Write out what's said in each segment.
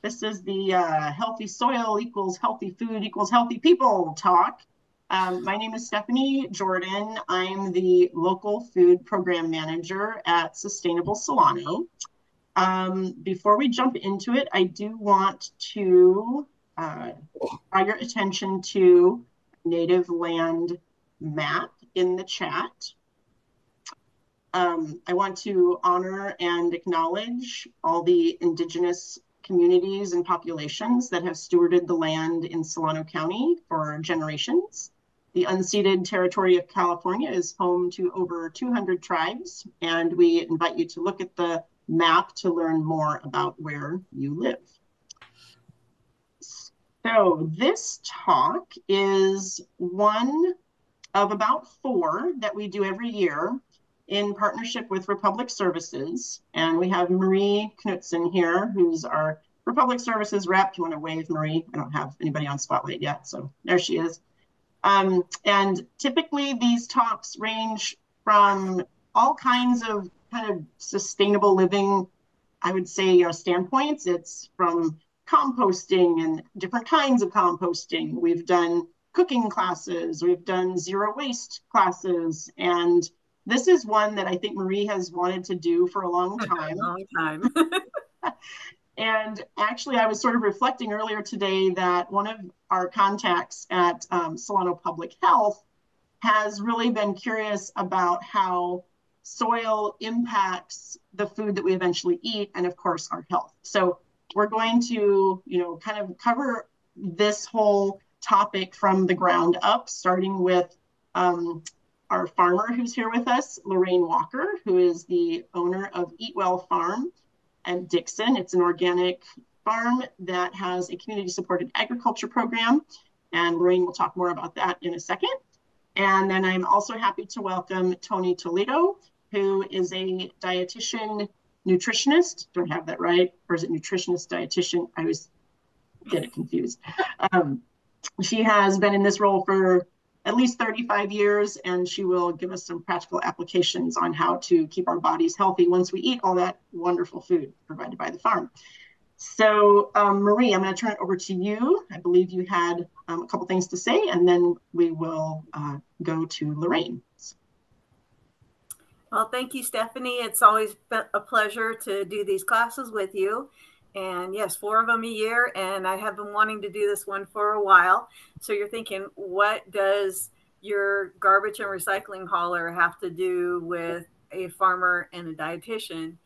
This is the healthy soil equals healthy food equals healthy people talk. My name is Stephanie Jordan. I'm the local food program manager at Sustainable Solano. Before we jump into it, I do want to draw your attention to native land map in the chat. I want to honor and acknowledge all the indigenous communities and populations that have stewarded the land in Solano County for generations. The unceded territory of California is home to over 200 tribes, and we invite you to look at the map to learn more about where you live. So this talk is one of about 4 that we do every year in partnership with Republic Services. And we have Marie Knutson here, who's our Republic Services rep. Do you want to wave, Marie? I don't have anybody on Spotlight yet, so there she is. And typically these talks range from all kinds of kind of sustainable living, I would say, standpoints. It's from composting and different kinds of composting. We've done cooking classes, we've done zero waste classes, and this is one that I think Marie has wanted to do for a long time. And actually, I was sort of reflecting earlier today that one of our contacts at Solano Public Health has really been curious about how soil impacts the food that we eventually eat and, of course, our health. So we're going to, kind of cover this whole topic from the ground up, starting with our farmer who's here with us, Lorraine Walker, who is the owner of Eatwell Farm and Dixon. It's an organic farm that has a community-supported agriculture program, and Lorraine will talk more about that in a second. And then I'm also happy to welcome Toni Toledo, who is a dietitian-nutritionist. Do I have that right? Or is it nutritionist-dietitian? I always get it confused. She has been in this role for at least 35 years, and she will give us some practical applications on how to keep our bodies healthy once we eat all that wonderful food provided by the farm. So Marie, I'm going to turn it over to you. I believe you had a couple things to say, and then we will go to Lorraine. Well, thank you, Stephanie. It's always been a pleasure to do these classes with you. And yes, 4 of them a year, and I have been wanting to do this one for a while. So you're thinking, what does your garbage and recycling hauler have to do with a farmer and a dietitian?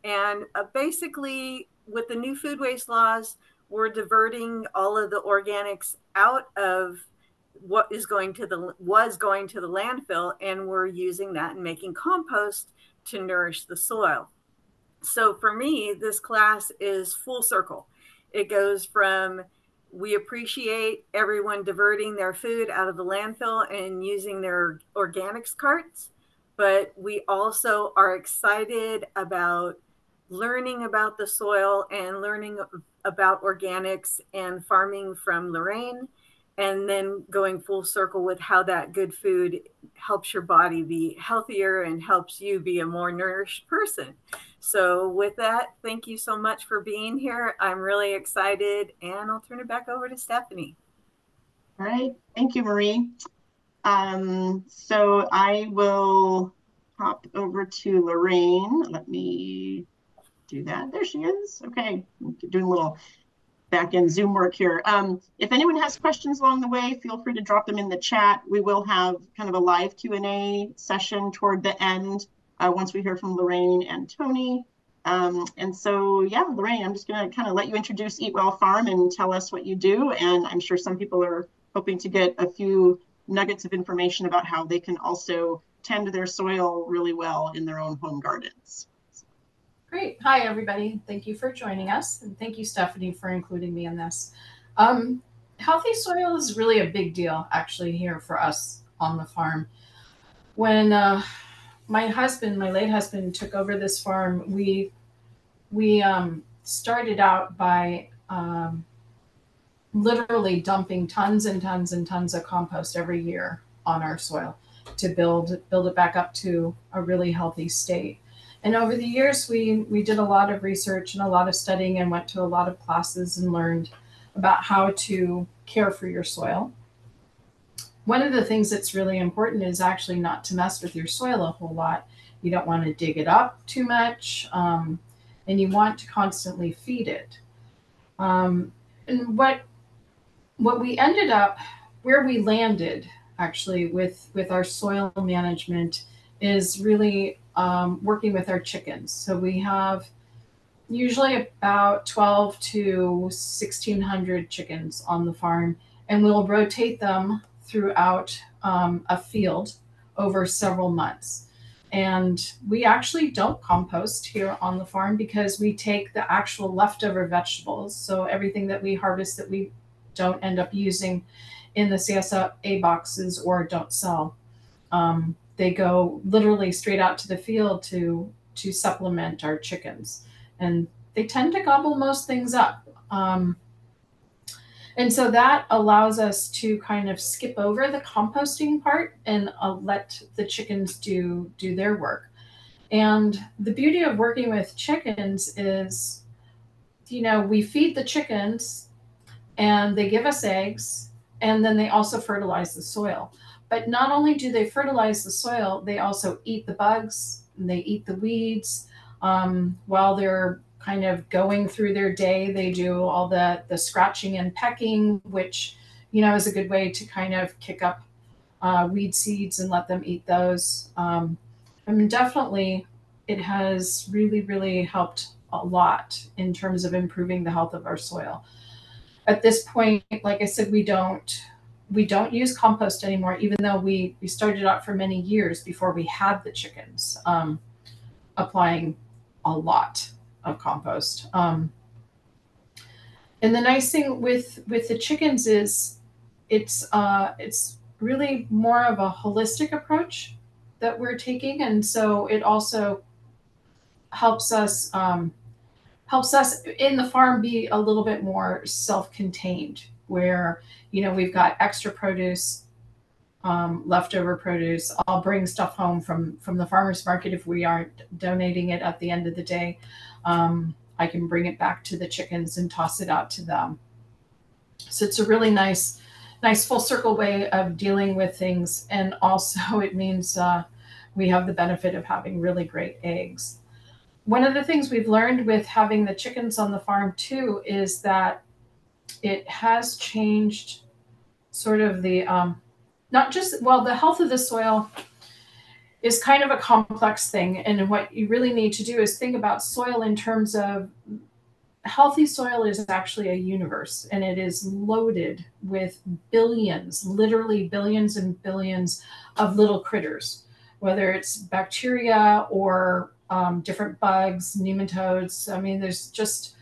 And basically, with the new food waste laws, we're diverting all of the organics out of what was going to the landfill, and we're using that and making compost to nourish the soil. So for me, this class is full circle. It goes from, we appreciate everyone diverting their food out of the landfill and using their organics carts, but we also are excited about learning about the soil and learning about organics and farming from Lorraine, and then going full circle with how that good food helps your body be healthier and helps you be a more nourished person. So with that, thank you so much for being here. I'm really excited, and I'll turn it back over to Stephanie. All right, thank you, Marie. So I will hop over to Lorraine. Let me do that. There she is. Okay, doing a little back-end Zoom work here. If anyone has questions along the way, feel free to drop them in the chat. We will have kind of a live Q&A session toward the end once we hear from Lorraine and Toni. And so, yeah, Lorraine, I'm just going to kind of let you introduce Eatwell Farm and tell us what you do. And I'm sure some people are hoping to get a few nuggets of information about how they can also tend their soil really well in their own home gardens. Great. Hi, everybody. Thank you for joining us. And thank you, Stephanie, for including me in this. Healthy soil is really a big deal, actually, here for us on the farm. When my late husband, took over this farm, we started out by literally dumping tons and tons and tons of compost every year on our soil to build it back up to a really healthy state. And over the years, we did a lot of research and a lot of studying and went to a lot of classes and learned about how to care for your soil. One of the things that's really important is actually not to mess with your soil a whole lot. You don't want to dig it up too much, and you want to constantly feed it. And what we ended up, where we landed actually with our soil management is really working with our chickens. So we have usually about 12 to 1,600 chickens on the farm, and we'll rotate them throughout a field over several months. And we actually don't compost here on the farm because we take the actual leftover vegetables. So everything that we harvest that we don't end up using in the CSA boxes or don't sell, they go literally straight out to the field to supplement our chickens. And they tend to gobble most things up. And so that allows us to kind of skip over the composting part and let the chickens do their work. And the beauty of working with chickens is, we feed the chickens and they give us eggs, and then they also fertilize the soil. But not only do they fertilize the soil, they also eat the bugs and they eat the weeds. While they're kind of going through their day, they do all the scratching and pecking, which, is a good way to kind of kick up weed seeds and let them eat those. Definitely it has really, really helped a lot in terms of improving the health of our soil. At this point, like I said, we don't use compost anymore, even though we started out for many years before we had the chickens, applying a lot of compost. And the nice thing with the chickens is it's really more of a holistic approach that we're taking. And so it also helps us in the farm be a little bit more self-contained, where, we've got extra produce, leftover produce. I'll bring stuff home from the farmer's market if we aren't donating it at the end of the day. I can bring it back to the chickens and toss it out to them. So it's a really nice full circle way of dealing with things. And also it means we have the benefit of having really great eggs. One of the things we've learned with having the chickens on the farm too is that it has changed sort of the the health of the soil is kind of a complex thing. And what you really need to do is think about soil in terms of healthy soil is actually a universe, and it is loaded with billions, literally billions and billions of little critters, whether it's bacteria or different bugs, nematodes. There's just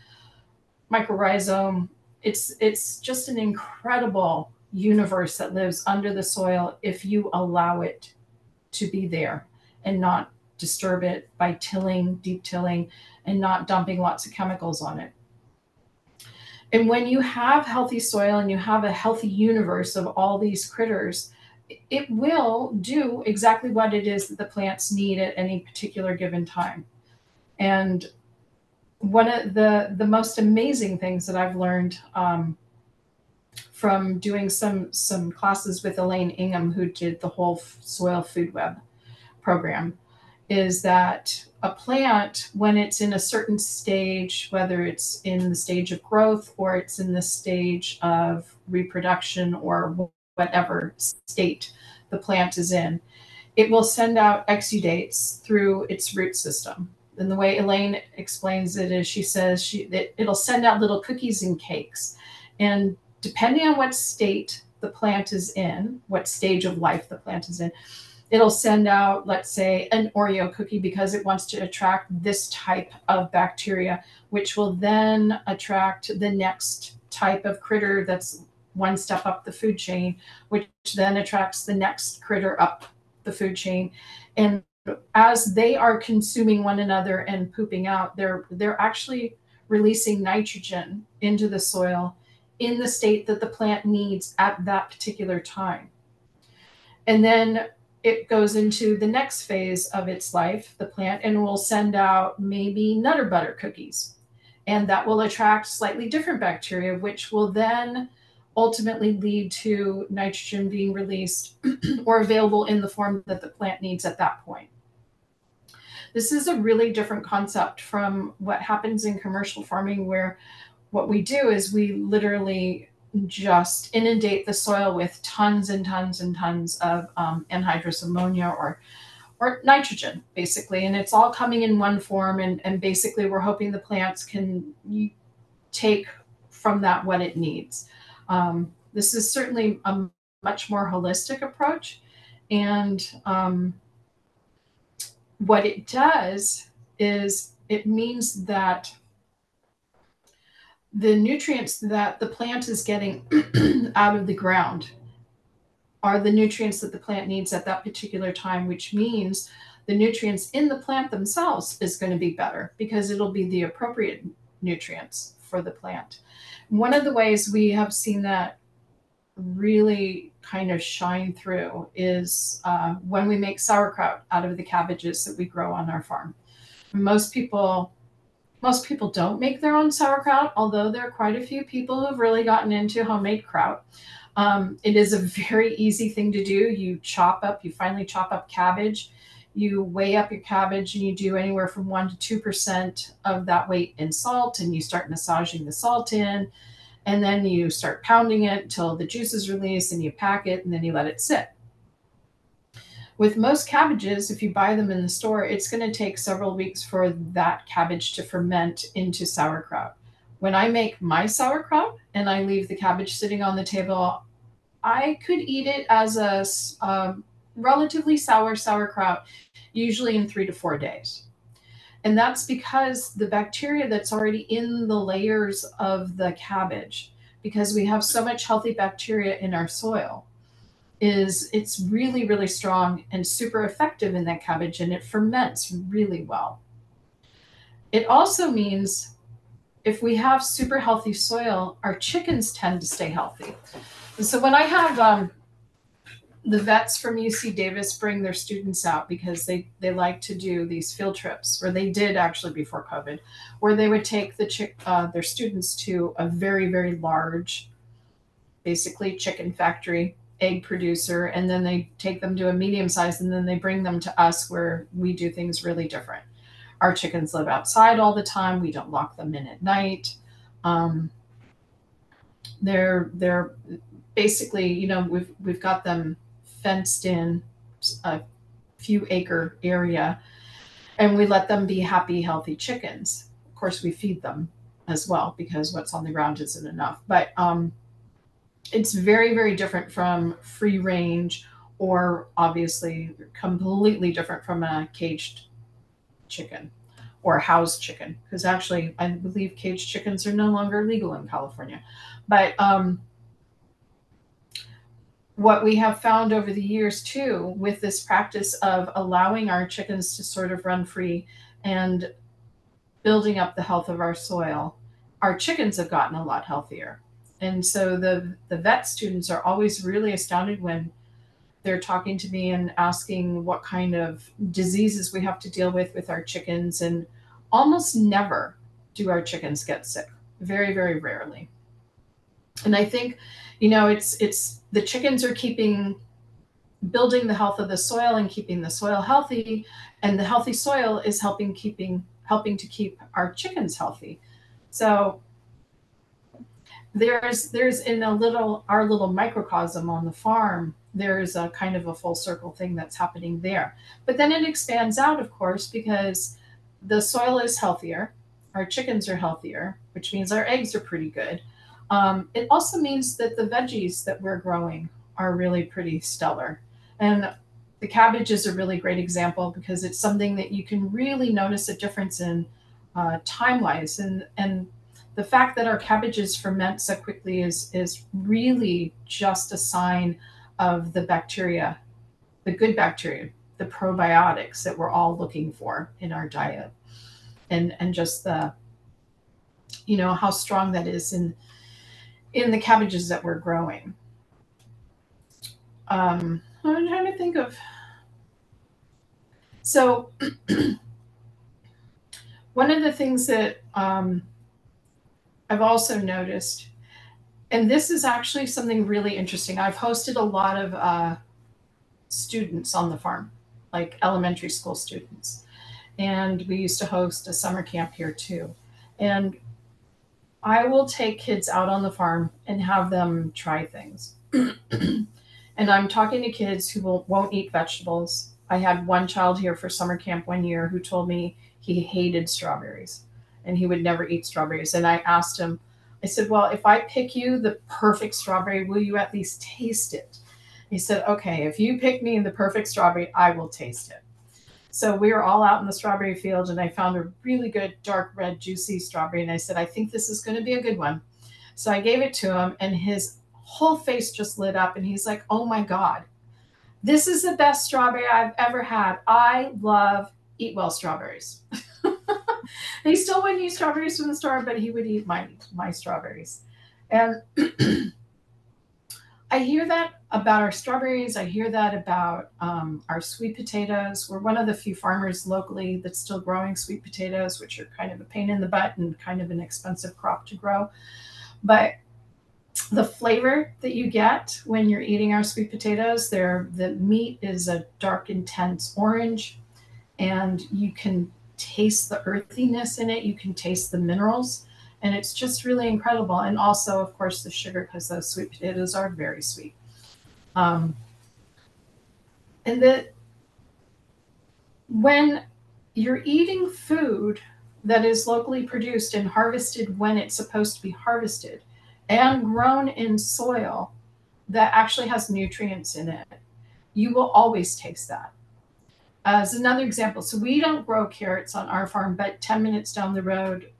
mycorrhizome. It's just an incredible universe that lives under the soil if you allow it to be there and not disturb it by deep tilling, and not dumping lots of chemicals on it. And when you have healthy soil and you have a healthy universe of all these critters, it will do exactly what it is that the plants need at any particular given time. And one of the most amazing things that I've learned from doing some classes with Elaine Ingham, who did the whole soil food web program, is that a plant, when it's in a certain stage, whether it's in the stage of growth or it's in the stage of reproduction or whatever state the plant is in, it will send out exudates through its root system. And the way Elaine explains it is, she says that it'll send out little cookies and cakes. And depending on what state the plant is in, what stage of life the plant is in, it'll send out, let's say, an Oreo cookie because it wants to attract this type of bacteria, which will then attract the next type of critter that's one step up the food chain, which then attracts the next critter up the food chain. And as they are consuming one another and pooping out, they're actually releasing nitrogen into the soil in the state that the plant needs at that particular time. And then it goes into the next phase of its life, the plant, and will send out maybe Nutter Butter cookies. And that will attract slightly different bacteria, which will then ultimately lead to nitrogen being released or available in the form that the plant needs at that point. This is a really different concept from what happens in commercial farming, where what we do is we literally just inundate the soil with tons and tons and tons of anhydrous ammonia or nitrogen, basically. And it's all coming in one form. And basically, we're hoping the plants can take from that what it needs. This is certainly a much more holistic approach. And what it does is it means that the nutrients that the plant is getting out of the ground are the nutrients that the plant needs at that particular time, which means the nutrients in the plant themselves is going to be better because it'll be the appropriate nutrients for the plant. One of the ways we have seen that really kind of shine through is when we make sauerkraut out of the cabbages that we grow on our farm. Most people don't make their own sauerkraut, although there are quite a few people who have really gotten into homemade kraut. It is a very easy thing to do. You finally chop up cabbage, you weigh up your cabbage, and you do anywhere from 1% to 2% of that weight in salt, and you start massaging the salt in, and then you start pounding it till the juice is released, and you pack it, and then you let it sit. With most cabbages, if you buy them in the store, it's going to take several weeks for that cabbage to ferment into sauerkraut. When I make my sauerkraut and I leave the cabbage sitting on the table, I could eat it as a relatively sour sauerkraut, usually in 3 to 4 days. And that's because the bacteria that's already in the layers of the cabbage, because we have so much healthy bacteria in our soil, it's really, really strong and super effective in that cabbage, and it ferments really well. It also means if we have super healthy soil, our chickens tend to stay healthy. And so when I have the vets from UC Davis bring their students out, because they like to do these field trips, or they did actually before COVID, where they would take their students to a very, very large, basically chicken factory, egg producer, and then they take them to a medium size, and then they bring them to us where we do things really different. Our chickens live outside all the time. We don't lock them in at night. They're basically, we've got them fenced in a few acre area, and we let them be happy, healthy chickens. Of course, we feed them as well, because what's on the ground isn't enough. But it's very, very different from free range, or obviously completely different from a caged chicken or housed chicken, because actually I believe caged chickens are no longer legal in California. But what we have found over the years too, with this practice of allowing our chickens to sort of run free and building up the health of our soil, our chickens have gotten a lot healthier. And so the vet students are always really astounded when they're talking to me and asking what kind of diseases we have to deal with our chickens. And almost never do our chickens get sick. Very, very rarely. And I think, it's the chickens are building the health of the soil and keeping the soil healthy. And the healthy soil is helping to keep our chickens healthy. So there's in our little microcosm on the farm, there's a kind of a full circle thing that's happening there. But then it expands out, of course, because the soil is healthier, our chickens are healthier, which means our eggs are pretty good. It also means that the veggies that we're growing are really pretty stellar. And the cabbage is a really great example, because it's something that you can really notice a difference in time-wise. And the fact that our cabbages ferment so quickly is really just a sign of the bacteria, the good bacteria, the probiotics that we're all looking for in our diet. And just the, how strong that is in the cabbages that we're growing. I'm trying to think of So one of the things that I've also noticed, and this is actually something really interesting. I've hosted a lot of students on the farm, like elementary school students. And we used to host a summer camp here too. And I will take kids out on the farm and have them try things. And I'm talking to kids who won't eat vegetables. I had one child here for summer camp one year who told me he hated strawberries and he would never eat strawberries. And I asked him, I said, well, if I pick you the perfect strawberry, will you at least taste it? He said, okay, if you pick me the perfect strawberry, I will taste it. So we were all out in the strawberry field and I found a really good dark red juicy strawberry. And I said, I think this is going to be a good one. So I gave it to him and his whole face just lit up and he's like, oh my God, this is the best strawberry I've ever had. I love Eatwell strawberries. He still wouldn't eat strawberries from the store, but he would eat my strawberries. And I hear that about our strawberries. I hear that about our sweet potatoes. We're one of the few farmers locally that's still growing sweet potatoes, which are kind of a pain in the butt and kind of an expensive crop to grow. But the flavor that you get when you're eating our sweet potatoes, the meat is a dark, intense orange, and you can taste the earthiness in it. You can taste the minerals, and it's just really incredible. And also, of course, the sugar, because those sweet potatoes are very sweet. And that when you're eating food that is locally produced and harvested when it's supposed to be harvested and grown in soil that actually has nutrients in it, you will always taste that. As another example, so we don't grow carrots on our farm, but 10 minutes down the road,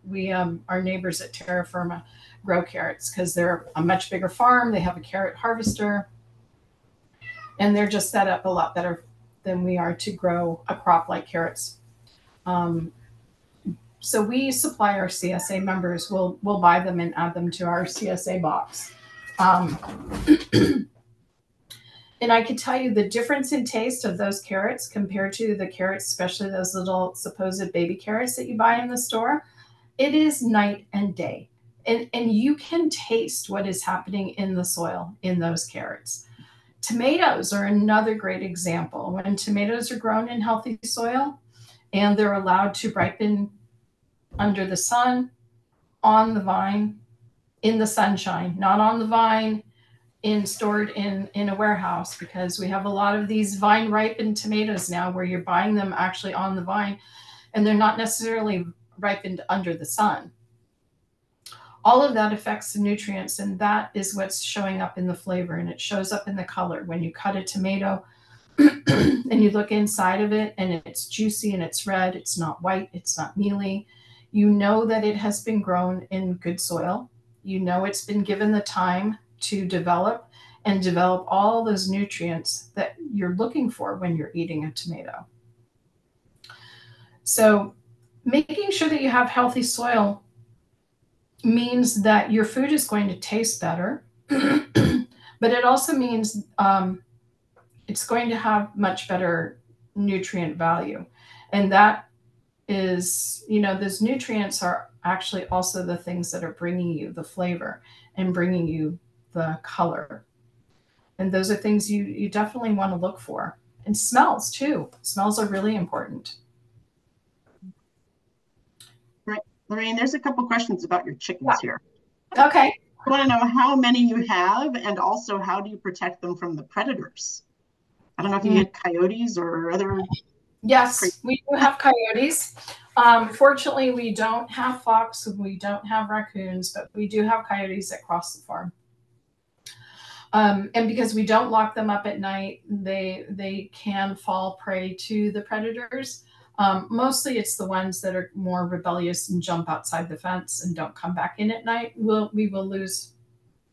our neighbors at Terra Firma grow carrots because they're a much bigger farm. They have a carrot harvester, and they're just set up a lot better than we are to grow a crop like carrots. So we supply our CSA members. We'll buy them and add them to our CSA box. And I could tell you the difference in taste of those carrots compared to the carrots, especially those little supposed baby carrots that you buy in the store. It is night and day. And you can taste what is happening in the soil in those carrots. Tomatoes are another great example. When tomatoes are grown in healthy soil and they're allowed to ripen under the sun, on the vine, in the sunshine, not on the vine, stored in a warehouse, because we have a lot of these vine ripened tomatoes now where you're buying them actually on the vine and they're not necessarily ripened under the sun. All of that affects the nutrients, and that is what's showing up in the flavor, and it shows up in the color. When you cut a tomato and you look inside of it and it's juicy and it's red, it's not white, it's not mealy, you know that it has been grown in good soil. You know it's been given the time to develop all those nutrients that you're looking for when you're eating a tomato. So making sure that you have healthy soil means that your food is going to taste better, but it also means it's going to have much better nutrient value. And that is, those nutrients are actually also the things that are bringing you the flavor and bringing you the color. And those are things you definitely want to look for. And smells too. Smells are really important. Right. Lorraine, there's a couple questions about your chickens here. Okay. I want to know how many you have, and also how do you protect them from the predators? I don't know if you get coyotes or other. Yes, we do have coyotes. Fortunately, we don't have fox and we don't have raccoons, but we do have coyotes that cross the farm. And because we don't lock them up at night, they can fall prey to the predators. Mostly it's the ones that are more rebellious and jump outside the fence and don't come back in at night. We will lose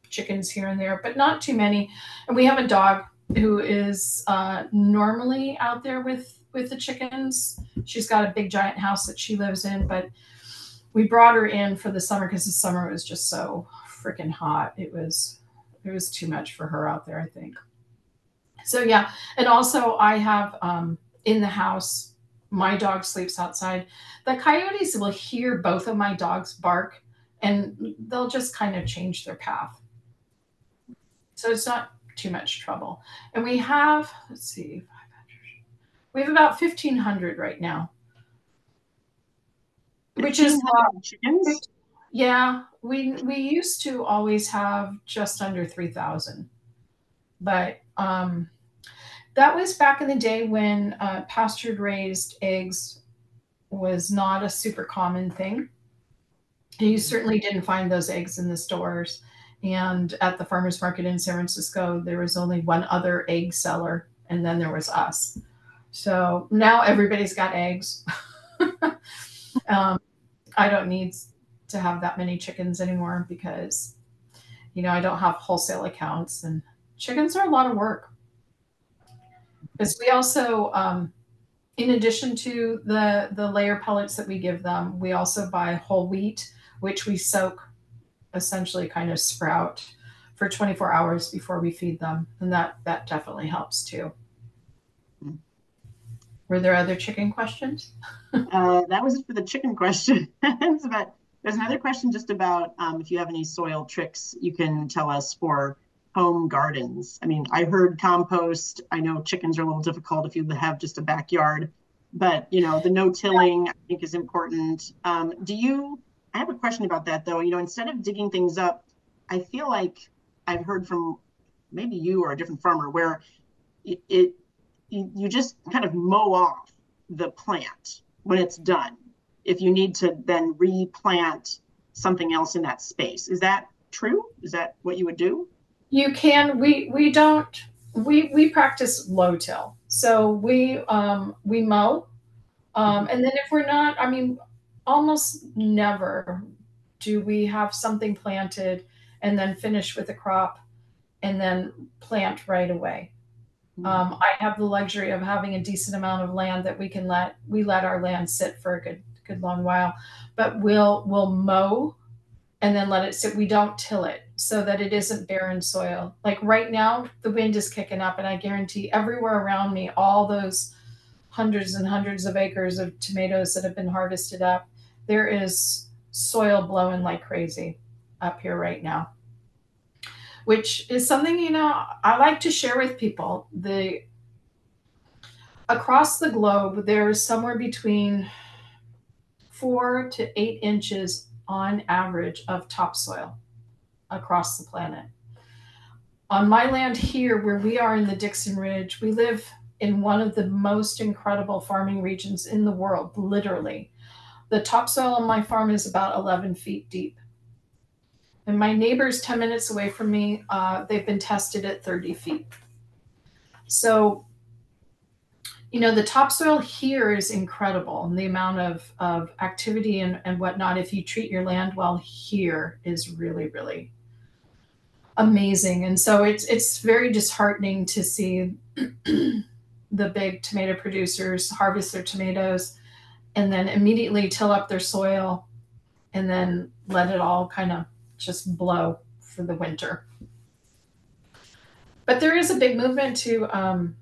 chickens here and there, but not too many. And we have a dog who is normally out there with the chickens. She's got a big giant house that she lives in, but we brought her in for the summer because the summer was just so freaking hot. It was too much for her out there, I think. So yeah. And also I have in the house My dog sleeps outside. The coyotes will hear both of my dogs bark, and they'll just kind of change their path. So it's not too much trouble. And we have, let's see, we have about 1,500 right now, which is 1,500 chickens. Yeah, we used to always have just under 3,000, but that was back in the day when pasture-raised eggs was not a super common thing. And you certainly didn't find those eggs in the stores. And at the farmers market in San Francisco, there was only one other egg seller, and then there was us. So now everybody's got eggs. I don't need to have that many chickens anymore because, I don't have wholesale accounts, and chickens are a lot of work. Because we also, in addition to the layer pellets that we give them, we also buy whole wheat, which we soak, essentially kind of sprout for 24 hours before we feed them. And that definitely helps too. Were there other chicken questions? That was it for the chicken questions. But there's another question just about if you have any soil tricks you can tell us for home gardens. I mean, I heard compost. I know chickens are a little difficult if you have just a backyard, but the no-tilling I think is important. I have a question about that though. Instead of digging things up, I feel like I've heard from maybe you or a different farmer where you just kind of mow off the plant when it's done, if you need to then replant something else in that space. Is that true? Is that what you would do? You can. We don't. We practice low till. So we mow, and then if we're not, I mean, almost never do we have something planted and then finish with a crop and then plant right away. I have the luxury of having a decent amount of land that we let our land sit for a good long while, but we'll mow and then let it sit. We don't till it so that it isn't barren soil. Like right now, the wind is kicking up, and I guarantee everywhere around me, all those hundreds and hundreds of acres of tomatoes that have been harvested up, there is soil blowing like crazy up here right now, which is something, I like to share with people. Across the globe, there's somewhere between 4 to 8 inches on average of topsoil across the planet. On my land here, where we are in the Dixon Ridge, we live in one of the most incredible farming regions in the world, literally. The topsoil on my farm is about 11 feet deep. And my neighbors 10 minutes away from me, they've been tested at 30 feet. So, the topsoil here is incredible. And the amount of activity and whatnot, if you treat your land well here, is really, really amazing. And so it's very disheartening to see the big tomato producers harvest their tomatoes and then immediately till up their soil and then let it all kind of just blow for the winter. But there is a big movement to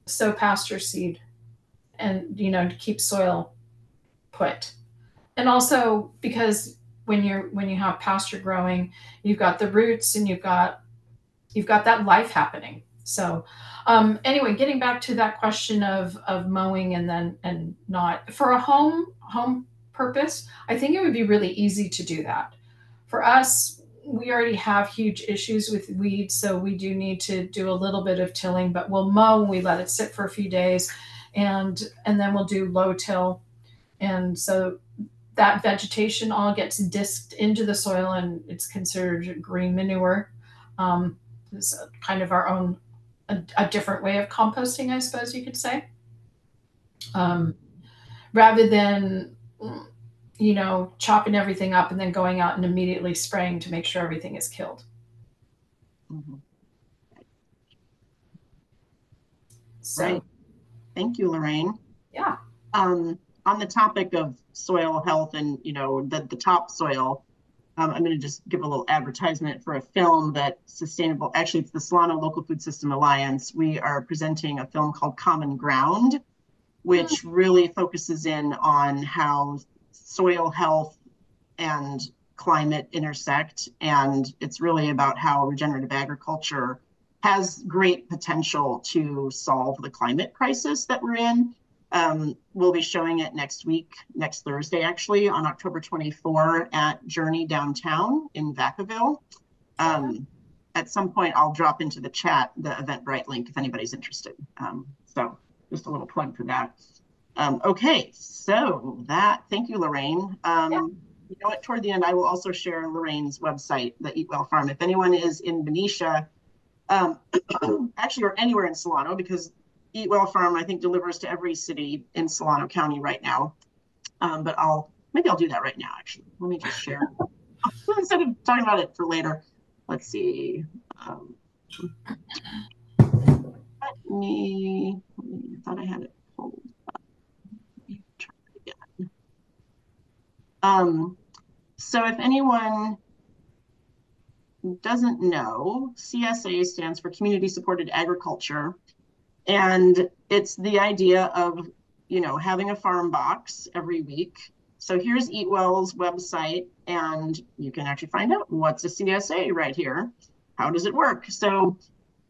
sow pasture seed and, to keep soil put. And also because when you have pasture growing, you've got the roots and you've got that life happening. So anyway, getting back to that question of mowing and not for a home purpose, I think it would be really easy to do that. For us, we already have huge issues with weeds, so we do need to do a little bit of tilling, but we'll mow, we let it sit for a few days, and then we'll do low till. And so that vegetation all gets disked into the soil and it's considered green manure. It's kind of our own, a different way of composting, I suppose you could say. Rather than, chopping everything up and then going out and immediately spraying to make sure everything is killed. Mm-hmm. So, right. Thank you, Lorraine. Yeah. On the topic of soil health and, the topsoil, I'm going to just give a little advertisement for a film that actually it's the Solano Local Food System Alliance. We are presenting a film called Common Ground, which really focuses in on how soil health and climate intersect. And it's really about how regenerative agriculture has great potential to solve the climate crisis that we're in. We'll be showing it next week, next Thursday, actually, on October 24 at Journey Downtown in Vacaville. At some point, I'll drop into the chat the Eventbrite link if anybody's interested. So just a little plug for that. Okay, so thank you, Lorraine. You know what, toward the end, I will also share Lorraine's website, the Eatwell Farm. If anyone is in Benicia, actually, or anywhere in Solano, because Eatwell Farm, I think, delivers to every city in Solano County right now. But maybe I'll do that right now, actually. Let me just share. Instead of talking about it for later, let's see. I thought I had it pulled up. Let me try it again. So if anyone doesn't know, CSA stands for Community Supported Agriculture. And it's the idea of, having a farm box every week. So here's Eatwell's website, and you can actually find out what's a CSA right here. How does it work? So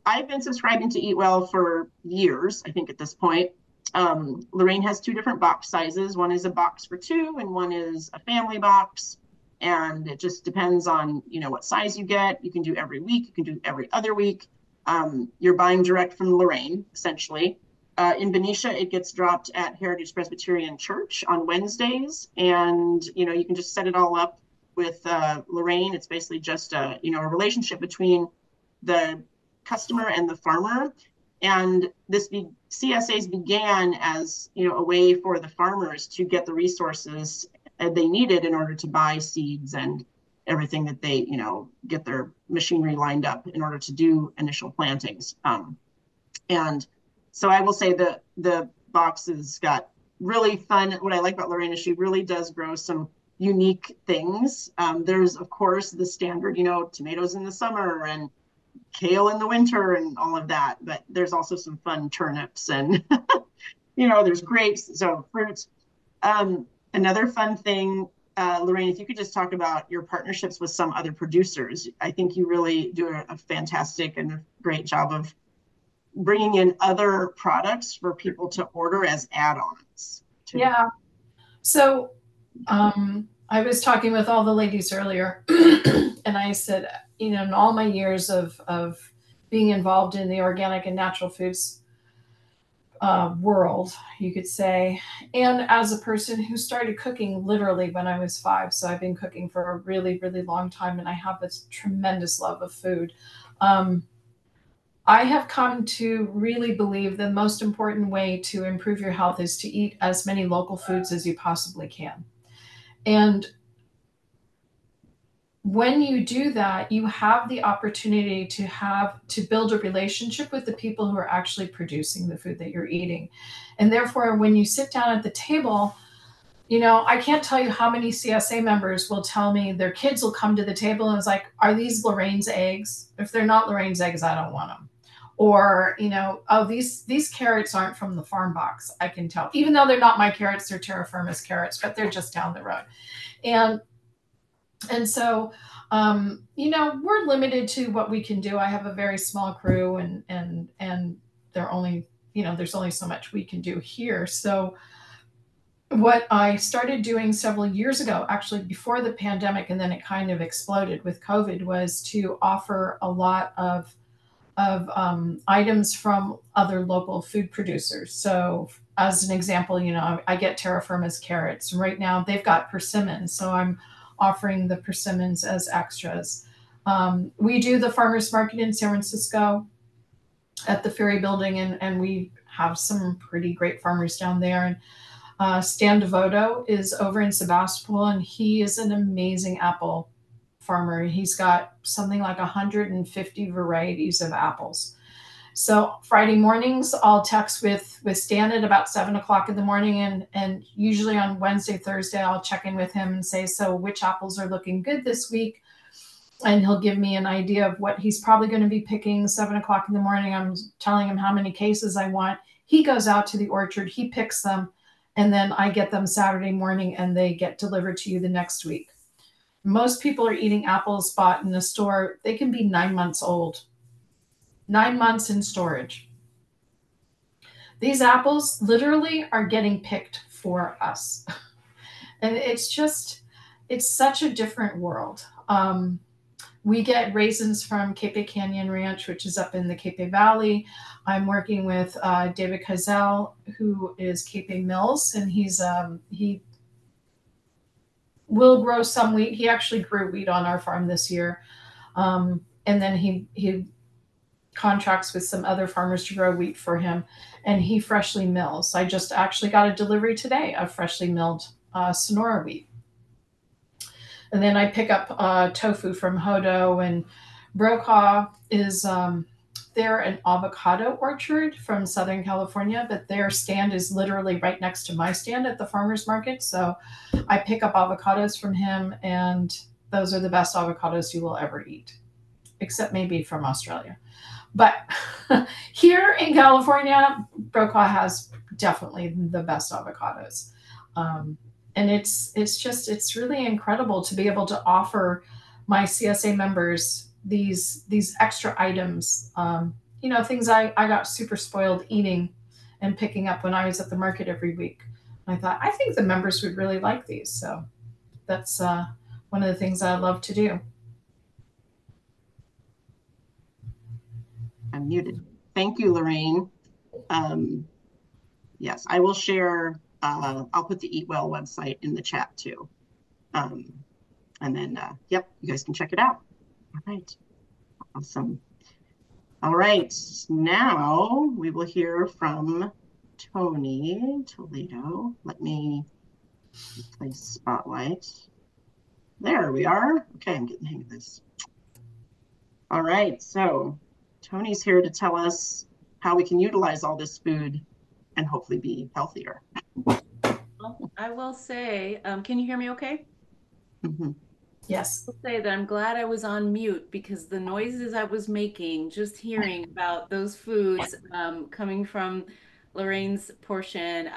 I've been subscribing to Eatwell for years, I think at this point. Lorraine has 2 different box sizes. One is a box for 2 and one is a family box. And it just depends on, what size you get. You can do every week, you can do every other week. You're buying direct from Lorraine, essentially. In Benicia, it gets dropped at Heritage Presbyterian Church on Wednesdays. And, you can just set it all up with Lorraine. It's basically just a relationship between the customer and the farmer. And this CSAs began as, a way for the farmers to get the resources they needed in order to buy seeds and everything that they, get their machinery lined up in order to do initial plantings. And so I will say that the boxes got really fun. What I like about Lorraine is she really does grow some unique things. There's, of course, the standard, tomatoes in the summer and kale in the winter and all of that. But there's also some fun turnips and, there's grapes, so fruits. Another fun thing, Lorraine, if you could just talk about your partnerships with some other producers. I think you really do a fantastic and great job of bringing in other products for people to order as add-ons. Yeah. So I was talking with all the ladies earlier, and I said, in all my years of being involved in the organic and natural foods world, you could say, and as a person who started cooking literally when I was 5, so I've been cooking for a really, really long time, and I have this tremendous love of food. I have come to really believe the most important way to improve your health is to eat as many local foods as you possibly can. And when you do that, you have the opportunity to build a relationship with the people who are actually producing the food that you're eating. And therefore, when you sit down at the table, I can't tell you how many CSA members will tell me their kids will come to the table and it's like, are these Lorraine's eggs? If they're not Lorraine's eggs, I don't want them. Or, oh, these carrots aren't from the farm box. I can tell, even though they're not my carrots, they're terra firma's carrots, but they're just down the road. And so, we're limited to what we can do. I have a very small crew and they're only, there's only so much we can do here. So what I started doing several years ago, actually before the pandemic, and then it kind of exploded with COVID, was to offer a lot of items from other local food producers. So as an example, I get terra firma's carrots. Right now they've got persimmons, so I'm offering the persimmons as extras. We do the farmers market in San Francisco at the Ferry Building, and we have some pretty great farmers down there. And Stan Devoto is over in Sebastopol, and he is an amazing apple farmer. He's got something like 150 varieties of apples. So Friday mornings, I'll text with Stan at about 7 o'clock in the morning. And usually on Wednesday, Thursday, I'll check in with him and say, so which apples are looking good this week? And he'll give me an idea of what he's probably going to be picking 7 o'clock in the morning. I'm telling him how many cases I want. He goes out to the orchard, he picks them, and then I get them Saturday morning and they get delivered to you the next week. Most people are eating apples bought in a store. They can be 9 months old, 9 months in storage. These apples literally are getting picked for us. And it's such a different world. We get raisins from Cape Canyon Ranch, which is up in the Cape Valley. I'm working with David Cazell, who is Cape Mills, and he will grow some wheat. He actually grew wheat on our farm this year. And then he contracts with some other farmers to grow wheat for him, and he freshly mills. I just actually got a delivery today of freshly milled Sonora wheat. And then I pick up tofu from Hodo, and Brokaw is they're an avocado orchard from Southern California, but their stand is literally right next to my stand at the farmer's market. So I pick up avocados from him, and those are the best avocados you will ever eat, except maybe from Australia. But here in California, Brokaw has definitely the best avocados. And it's really incredible to be able to offer my CSA members these extra items. Things I got super spoiled eating and picking up when I was at the market every week. And I thought, I think the members would really like these. So that's one of the things I love to do. I'm muted. Thank you, Lorraine. Yes, I will share. I'll put the Eatwell website in the chat too. And then, yep, you guys can check it out. All right, awesome. All right, now we will hear from Toni Toledo. Let me place spotlight. There we are. Okay, I'm getting the hang of this. All right, so Toni's here to tell us how we can utilize all this food and hopefully be healthier. Well, I will say, can you hear me okay? Mm-hmm. Yes. I'll say that I'm glad I was on mute, because the noises I was making, just hearing about those foods coming from Lorraine's portion,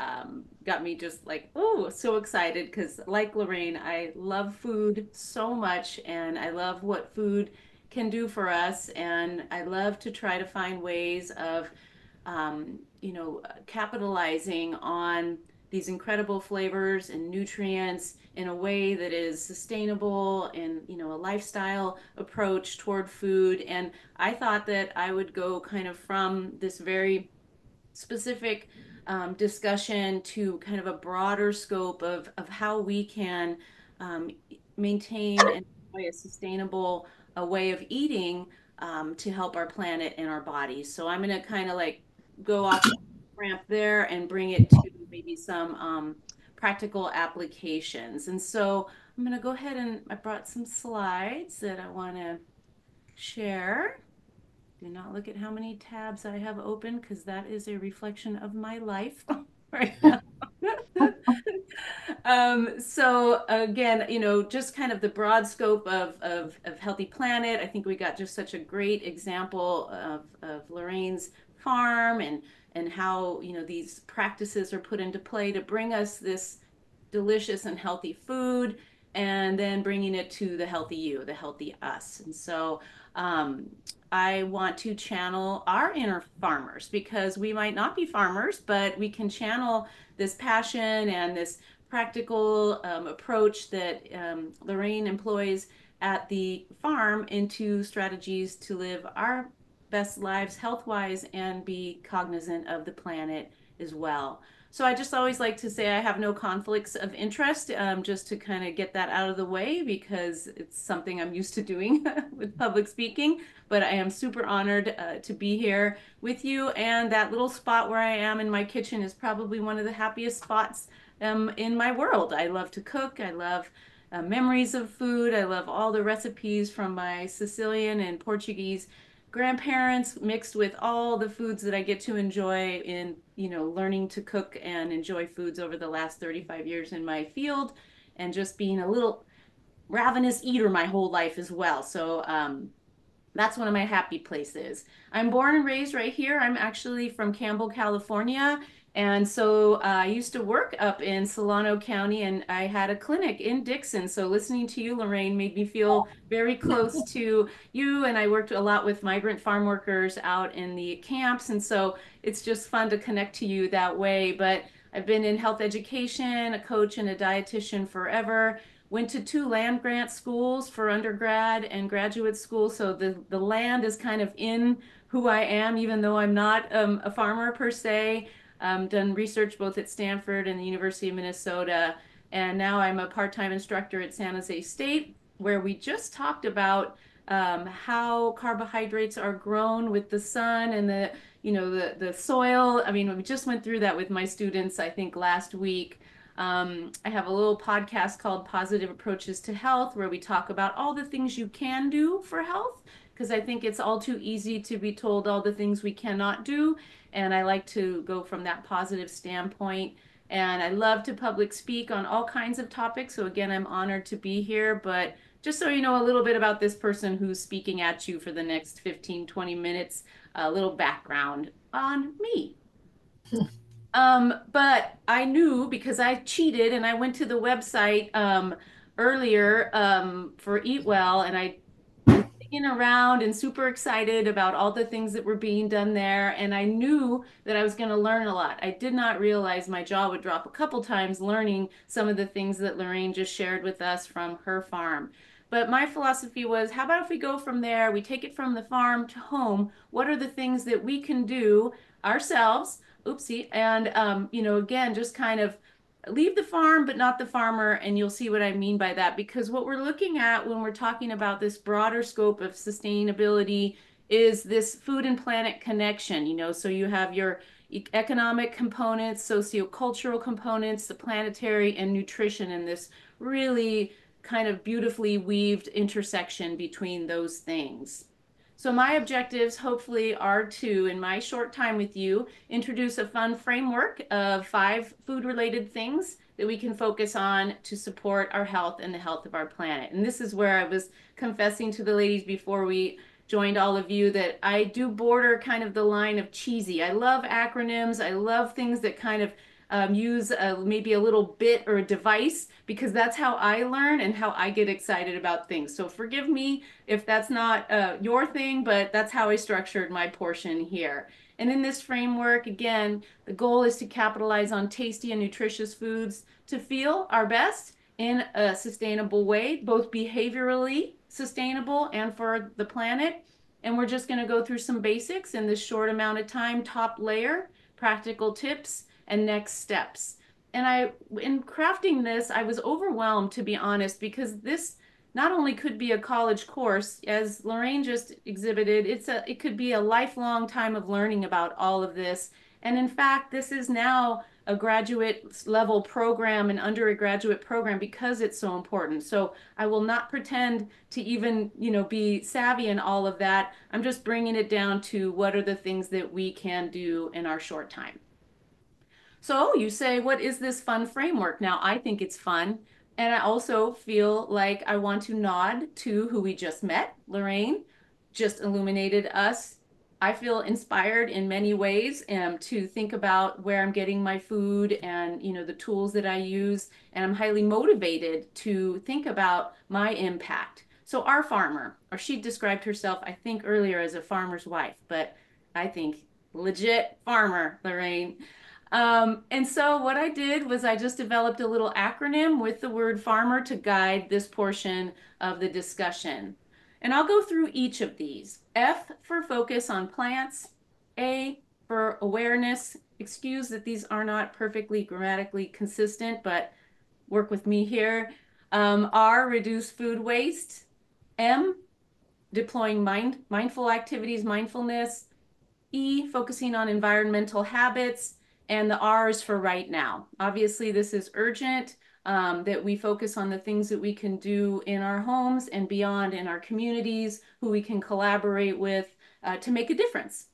got me just like, oh, so excited, because like Lorraine, I love food so much, and I love what food can do for us, and I love to try to find ways of capitalizing on these incredible flavors and nutrients in a way that is sustainable, and a lifestyle approach toward food. And I thought that I would go kind of from this very specific discussion to kind of a broader scope of how we can maintain and enjoy a sustainable way of eating to help our planet and our bodies. So I'm going to kind of like go off the ramp there and bring it to maybe some practical applications. And so I'm going to go ahead, and I brought some slides that I want to share. Do not look at how many tabs I have open, because that is a reflection of my life right now. So again, just kind of the broad scope of Healthy Planet. I think we got just such a great example of Lorraine's farm, and how these practices are put into play to bring us this delicious and healthy food, and then bringing it to the healthy you, the healthy us. And so I want to channel our inner farmers, because we might not be farmers, but we can channel this passion and this practical approach that Lorraine employs at the farm into strategies to live our best lives health-wise and be cognizant of the planet as well. So I just always like to say I have no conflicts of interest, just to kind of get that out of the way, because it's something I'm used to doing with public speaking. But I am super honored to be here with you. And that little spot where I am in my kitchen is probably one of the happiest spots in my world. I love to cook. I love memories of food. I love all the recipes from my Sicilian and Portuguese grandparents, mixed with all the foods that I get to enjoy in, learning to cook and enjoy foods over the last 35 years in my field, and just being a little ravenous eater my whole life as well. So That's one of my happy places. I'm born and raised right here. I'm actually from Campbell, California. And so I used to work up in Solano County and I had a clinic in Dixon. So listening to you, Lorraine, made me feel very close to you. And I worked a lot with migrant farm workers out in the camps. And so it's just fun to connect to you that way. But I've been in health education, a coach and a dietitian forever. Went to 2 land grant schools for undergrad and graduate school. So the land is kind of in who I am, even though I'm not a farmer per se. Done research both at Stanford and the University of Minnesota. And now I'm a part-time instructor at San Jose State, where we just talked about how carbohydrates are grown with the sun and the soil. I mean, we just went through that with my students, I think, last week. I have a little podcast called Positive Approaches to Health, where we talk about all the things you can do for health, because I think it's all too easy to be told all the things we cannot do. And I like to go from that positive standpoint. And I love to public speak on all kinds of topics. So again, I'm honored to be here. But just so you know a little bit about this person who's speaking at you for the next 15, 20 minutes, a little background on me. But I knew because I cheated and I went to the website earlier for Eatwell and I was digging around and super excited about all the things that were being done there. And I knew that I was going to learn a lot. I did not realize my jaw would drop a couple times learning some of the things that Lorraine just shared with us from her farm. But my philosophy was, how about if we go from there, we take it from the farm to home? What are the things that we can do ourselves? Oopsie. And, again, just kind of leave the farm, but not the farmer. And you'll see what I mean by that. Because what we're looking at when we're talking about this broader scope of sustainability is this food and planet connection, so you have your economic components, sociocultural components, the planetary and nutrition, and this really kind of beautifully weaved intersection between those things. So my objectives hopefully are to, in my short time with you, introduce a fun framework of 5 food-related things that we can focus on to support our health and the health of our planet. And this is where I was confessing to the ladies before we joined all of you that I do border kind of the line of cheesy. I love acronyms. I love things that kind of use maybe a little bit or a device, because that's how I learn and how I get excited about things. So forgive me if that's not your thing, but that's how I structured my portion here. And in this framework, again, the goal is to capitalize on tasty and nutritious foods to feel our best in a sustainable way, both behaviorally sustainable and for the planet. And we're just going to go through some basics in this short amount of time. Top layer, practical tips, and next steps. And in crafting this, I was overwhelmed, to be honest, because this not only could be a college course, as Lorraine just exhibited, it could be a lifelong time of learning about all of this. And in fact, this is now a graduate level program, an undergraduate program, because it's so important. So I will not pretend to even, be savvy in all of that. I'm just bringing it down to what are the things that we can do in our short time. So you say, what is this fun framework? Now, I think it's fun. And I also feel like I want to nod to who we just met. Lorraine just illuminated us. I feel inspired in many ways to think about where I'm getting my food and, the tools that I use. And I'm highly motivated to think about my impact. So our farmer, or she described herself, I think earlier as a farmer's wife, but I think legit farmer, Lorraine. And so what I did was I just developed a little acronym with the word farmer to guide this portion of the discussion. And I'll go through each of these. F for focus on plants. A for awareness. Excuse that these are not perfectly grammatically consistent, but work with me here. R, reduce food waste. M, deploying mindful activities, mindfulness. E, focusing on environmental habits. And the R is for right now. Obviously, this is urgent, that we focus on the things that we can do in our homes and beyond in our communities, who we can collaborate with to make a difference.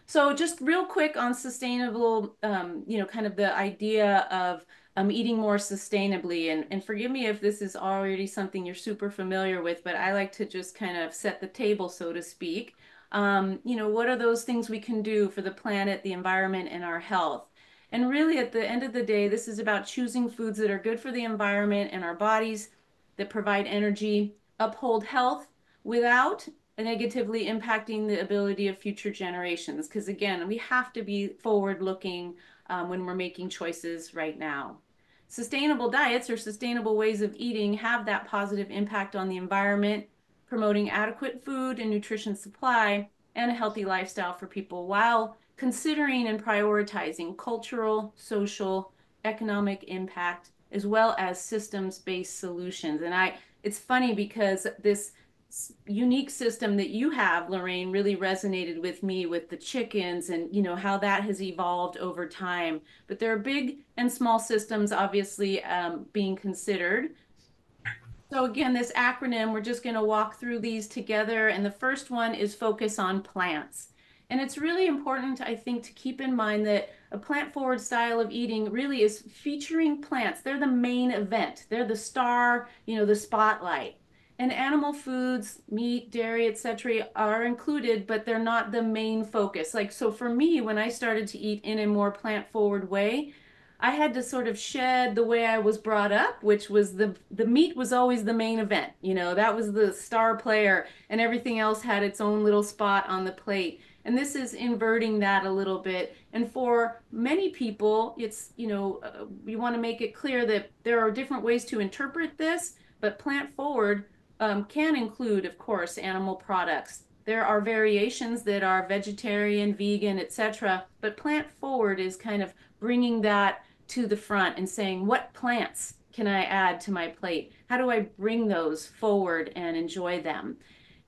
So just real quick on sustainable, kind of the idea of eating more sustainably. And forgive me if this is already something you're super familiar with, but I like to just kind of set the table, so to speak. What are those things we can do for the planet, the environment, and our health? And really, at the end of the day, this is about choosing foods that are good for the environment and our bodies, that provide energy, uphold health without negatively impacting the ability of future generations. Because again, we have to be forward looking when we're making choices right now. Sustainable diets or sustainable ways of eating have that positive impact on the environment, promoting adequate food and nutrition supply and a healthy lifestyle for people while considering and prioritizing cultural, social, economic impact, as well as systems-based solutions. And it's funny because this unique system that you have, Lorraine, really resonated with me with the chickens and how that has evolved over time. But there are big and small systems obviously being considered. So again, this acronym, we're just going to walk through these together. And the first one is focus on plants. And it's really important, I think, to keep in mind that a plant-forward style of eating really is featuring plants. They're the main event. They're the star, the spotlight. And animal foods, meat, dairy, etc., are included, but they're not the main focus. So for me, when I started to eat in a more plant-forward way, I had to sort of shed the way I was brought up, which was the meat was always the main event. That was the star player, and everything else had its own little spot on the plate. And this is inverting that a little bit. And for many people, it's, we want to make it clear that there are different ways to interpret this, but plant forward can include, of course, animal products. There are variations that are vegetarian, vegan, etc., but plant forward is kind of bringing that to the front and saying, what plants can I add to my plate? How do I bring those forward and enjoy them?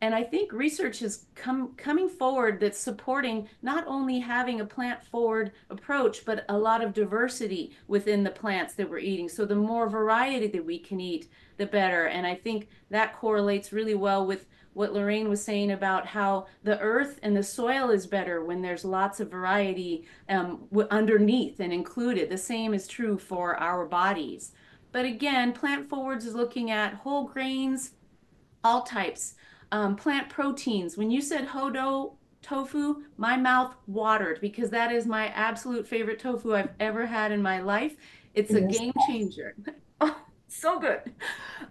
And I think research is coming forward that's supporting not only having a plant forward approach, but a lot of diversity within the plants that we're eating. So the more variety that we can eat, the better. And I think that correlates really well with what Lorraine was saying about how the earth and the soil is better when there's lots of variety underneath and included. The same is true for our bodies. But again, plant forwards is looking at whole grains, all types, plant proteins. When you said hodo tofu, my mouth watered because that is my absolute favorite tofu I've ever had in my life. It's a game changer. Oh, so good.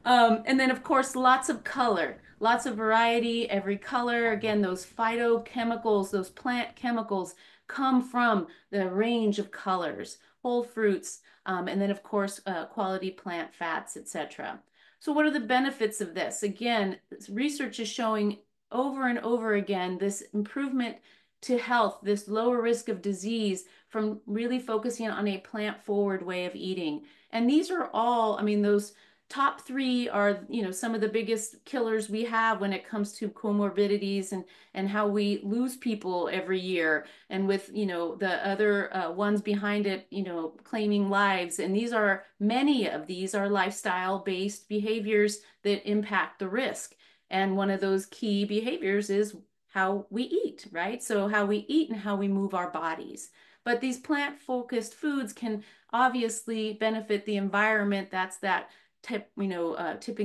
And then, of course, lots of color, lots of variety, every color. Again, those phytochemicals, those plant chemicals come from the range of colors, whole fruits, and then, of course, quality plant fats, etc. So what are the benefits of this? Again, research is showing over and over again this improvement to health, this lower risk of disease from really focusing on a plant-forward way of eating. And these are all, those top three are, some of the biggest killers we have when it comes to comorbidities and how we lose people every year. And with, the other ones behind it, claiming lives. And many of these are lifestyle-based behaviors that impact the risk. And one of those key behaviors is how we eat, right? So how we eat and how we move our bodies. But these plant-focused foods can obviously benefit the environment. That's that tipping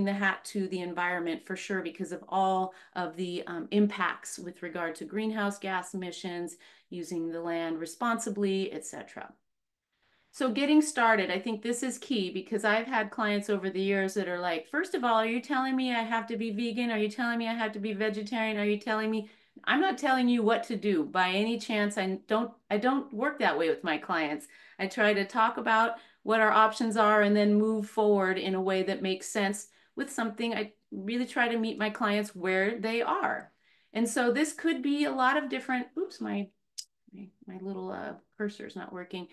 the hat to the environment for sure because of all of the impacts with regard to greenhouse gas emissions, using the land responsibly, etc. So getting started, I think this is key because I've had clients over the years that are like, first of all, are you telling me I have to be vegan? Are you telling me I have to be vegetarian? Are you telling me? I'm not telling you what to do by any chance. I don't work that way with my clients. I try to talk about what our options are and then move forward in a way that makes sense with something. I really try to meet my clients where they are. And so this could be a lot of different, oops, my little cursor is not working.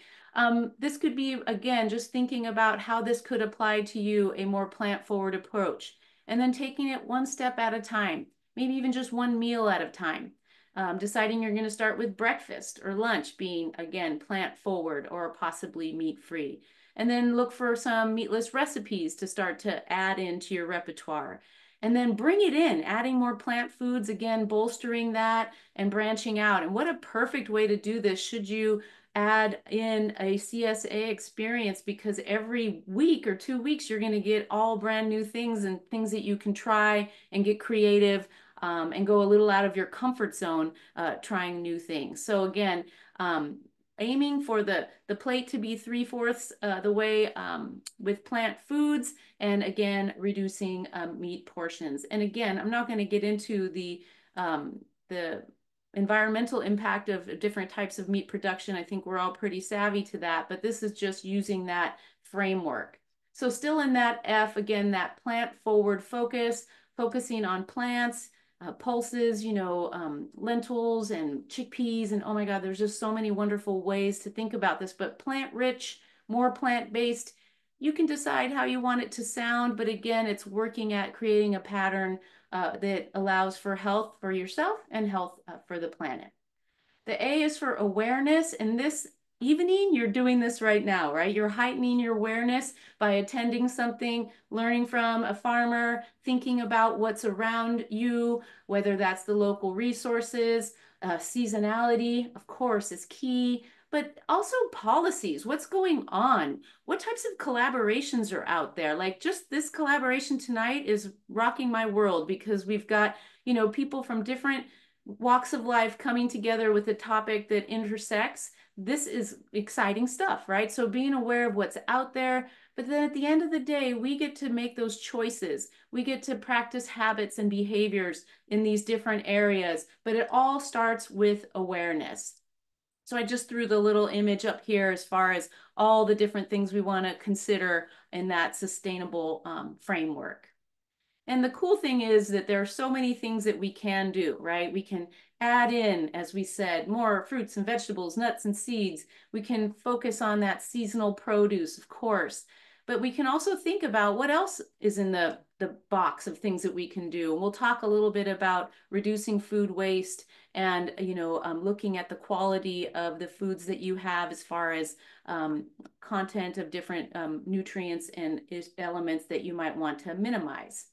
This could be, again, just thinking about how this could apply to you, a more plant-forward approach, and then taking it one step at a time, maybe even just one meal at a time. Deciding you're going to start with breakfast or lunch being, again, plant-forward or possibly meat-free. And then look for some meatless recipes to start to add into your repertoire. And then bring it in, adding more plant foods, again, bolstering that and branching out. And what a perfect way to do this should you add in a CSA experience, because every week or 2 weeks, you're going to get all brand new things and things that you can try and get creative, and go a little out of your comfort zone, trying new things. So again, aiming for the plate to be 3/4 the way, with plant foods, and again, reducing meat portions. And again, I'm not going to get into the environmental impact of different types of meat production. I think we're all pretty savvy to that, but this is just using that framework. So still in that F, again, that plant forward focus, focusing on plants, pulses, lentils and chickpeas. And oh my God, there's just so many wonderful ways to think about this, but plant rich, more plant-based. You can decide how you want it to sound, but again, it's working at creating a pattern that allows for health for yourself and health for the planet. The A is for awareness, and this evening, you're doing this right now, right? You're heightening your awareness by attending something, learning from a farmer, thinking about what's around you, whether that's the local resources, seasonality, of course, is key, but also policies. What's going on? What types of collaborations are out there? Like just this collaboration tonight is rocking my world, because we've got, people from different walks of life coming together with a topic that intersects. This is exciting stuff, right? So being aware of what's out there, but then at the end of the day, we get to make those choices. We get to practice habits and behaviors in these different areas, but it all starts with awareness. So I just threw the little image up here as far as all the different things we want to consider in that sustainable framework. And the cool thing is that there are so many things that we can do, right? We can add in, as we said, more fruits and vegetables, nuts and seeds. We can focus on that seasonal produce, of course, but we can also think about what else is in the box of things that we can do. And we'll talk a little bit about reducing food waste and, looking at the quality of the foods that you have as far as content of different nutrients and elements that you might want to minimize.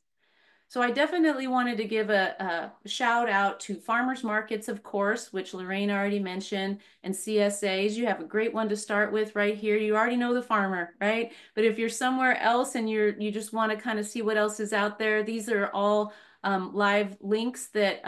So I definitely wanted to give a shout out to farmers markets, of course, which Lorraine already mentioned, and CSAs. You have a great one to start with right here. You already know the farmer, right? But if you're somewhere else and you just want to kind of see what else is out there, these are all live links that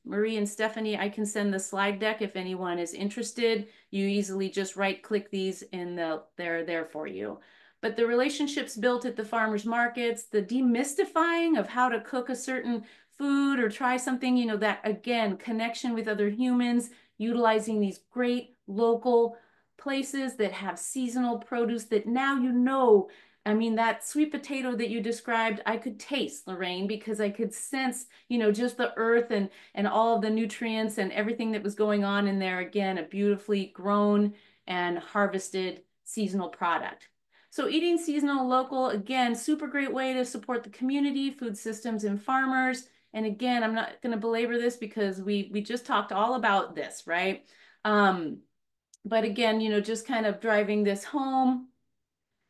Marie and Stephanie, I can send the slide deck if anyone is interested. You easily just right click these and they're there for you. But the relationships built at the farmers markets, the demystifying of how to cook a certain food or try something, that again, connection with other humans, utilizing these great local places that have seasonal produce that now. I mean, that sweet potato that you described, I could taste, Lorraine, because I could sense, just the earth and all of the nutrients and everything that was going on in there. Again, a beautifully grown and harvested seasonal product. So eating seasonal local, again, super great way to support the community, food systems, and farmers. And again, I'm not going to belabor this because we just talked all about this, right? But again, just kind of driving this home.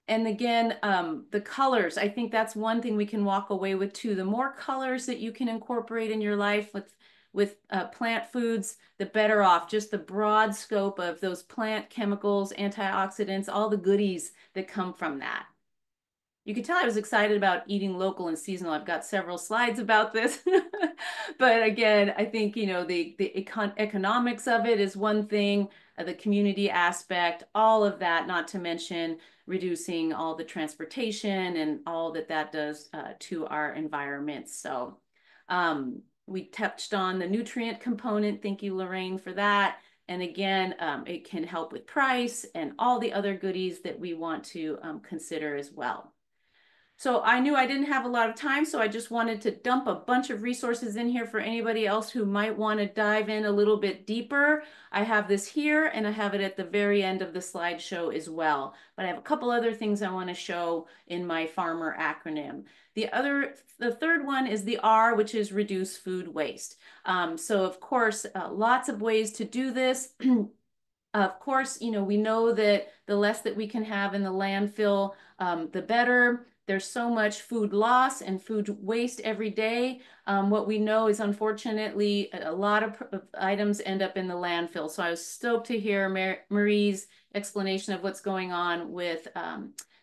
And again, the colors, I think that's one thing we can walk away with too. The more colors that you can incorporate in your life with plant foods, the better off. Just the broad scope of those plant chemicals, antioxidants, all the goodies that come from that. You can tell I was excited about eating local and seasonal. I've got several slides about this. But again, I think, the economics of it is one thing, the community aspect, all of that, not to mention reducing all the transportation and all that does to our environment. So we touched on the nutrient component. Thank you, Lorraine, for that. And again, it can help with price and all the other goodies that we want to consider as well. So I knew I didn't have a lot of time, so I just wanted to dump a bunch of resources in here for anybody else who might want to dive in a little bit deeper. I have this here and I have it at the very end of the slideshow as well. But I have a couple other things I want to show in my farmer acronym. The third one is the R, which is reduce food waste. So of course, lots of ways to do this. Of course, we know that the less that we can have in the landfill, the better. there's so much food loss and food waste every day. What we know is, unfortunately, a lot of items end up in the landfill. So I was stoked to hear Marie's explanation of what's going on with